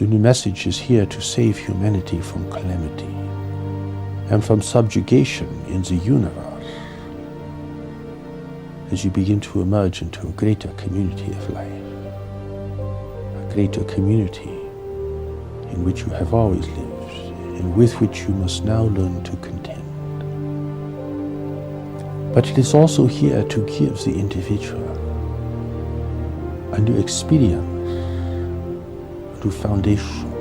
The new message is here to save humanity from calamity and from subjugation in the universe as you begin to emerge into a greater community of life, a greater community in which you have always lived and with which you must now learn to contend. But it is also here to give the individual a new experience, a new foundation,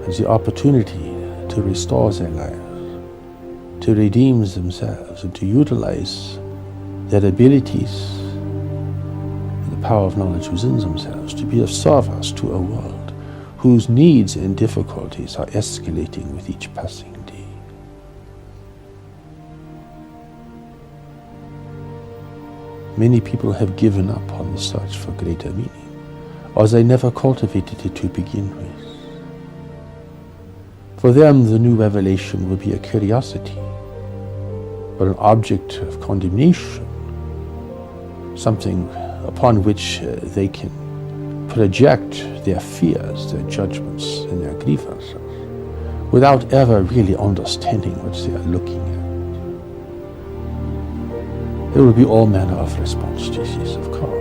and the opportunity to restore their lives, to redeem themselves, and to utilize their abilities and the power of knowledge within themselves to be of service to a world whose needs and difficulties are escalating with each passing day. Many people have given up on the search for greater meaning, or they never cultivated it to begin with. For them, the new revelation will be a curiosity, or an object of condemnation, something upon which they can project their fears, their judgments, and their grievances, without ever really understanding what they are looking at. There will be all manner of response to this, of course.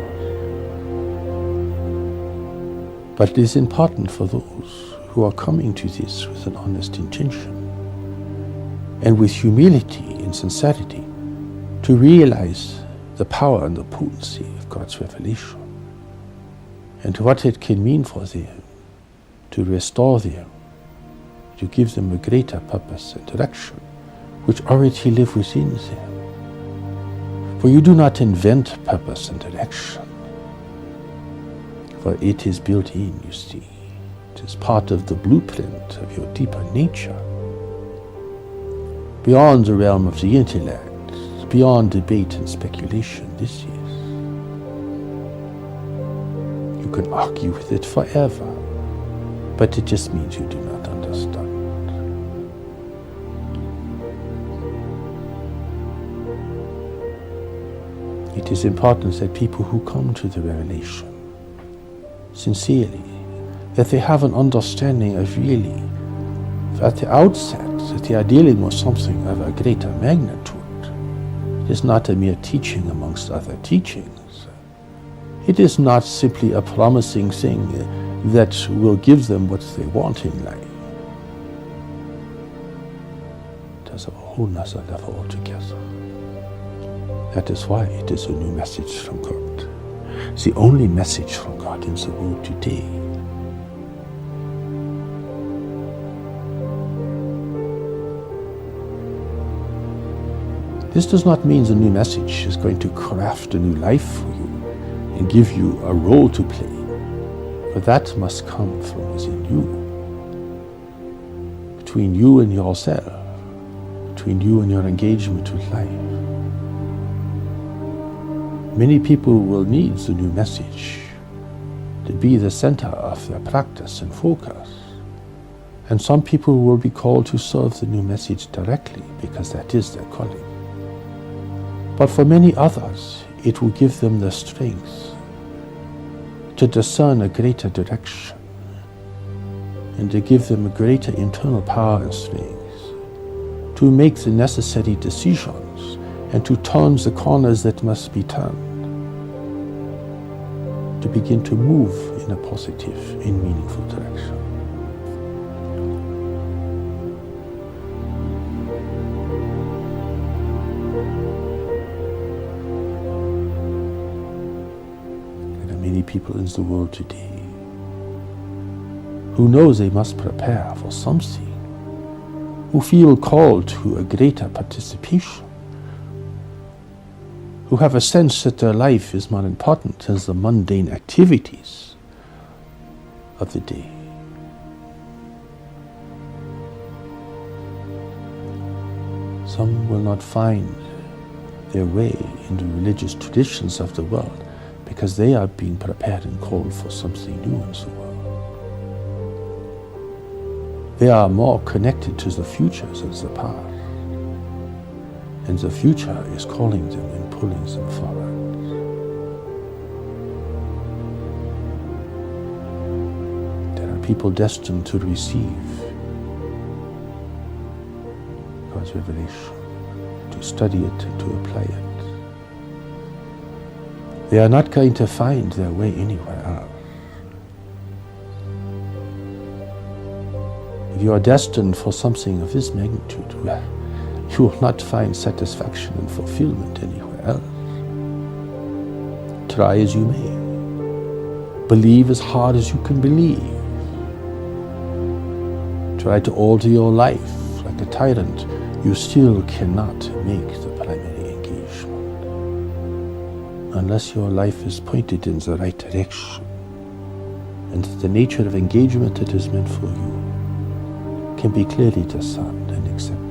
But it is important for those who are coming to this with an honest intention and with humility and sincerity to realize the power and the potency of God's revelation and what it can mean for them, to restore them, to give them a greater purpose and direction which already live within them. For you do not invent purpose and direction, for it is built in, you see. It is part of the blueprint of your deeper nature, beyond the realm of the intellect, beyond debate and speculation. This is. You can argue with it forever, but it just means you do not understand. It is important that people who come to the revelation sincerely, that they have an understanding of really, at the outset, that they are dealing with something of a greater magnitude. It is not a mere teaching amongst other teachings. It is not simply a promising thing that will give them what they want in life. It is a whole nother level altogether. That is why it is a new message from God. The only message from God in the world today. This does not mean the new message is going to craft a new life for you and give you a role to play, but that must come from within you, between you and yourself, between you and your engagement with life. Many people will need the new message to be the center of their practice and focus. And some people will be called to serve the new message directly because that is their calling. But for many others, it will give them the strength to discern a greater direction and to give them a greater internal power and strength to make the necessary decisions and to turn the corners that must be turned, to begin to move in a positive and meaningful direction. There are many people in the world today who know they must prepare for something, who feel called to a greater participation, who have a sense that their life is more important than the mundane activities of the day. Some will not find their way in the religious traditions of the world because they are being prepared and called for something new in the world. They are more connected to the future than the past. And the future is calling them and pulling them forward. people destined to receive God's revelation, to study it and to apply it. They are not going to find their way anywhere else. If you are destined for something of this magnitude, well, you will not find satisfaction and fulfillment anywhere else. Try as you may. Believe as hard as you can believe. Try to alter your life like a tyrant. You still cannot make the primary engagement unless your life is pointed in the right direction and the nature of engagement that is meant for you can be clearly discerned and accepted.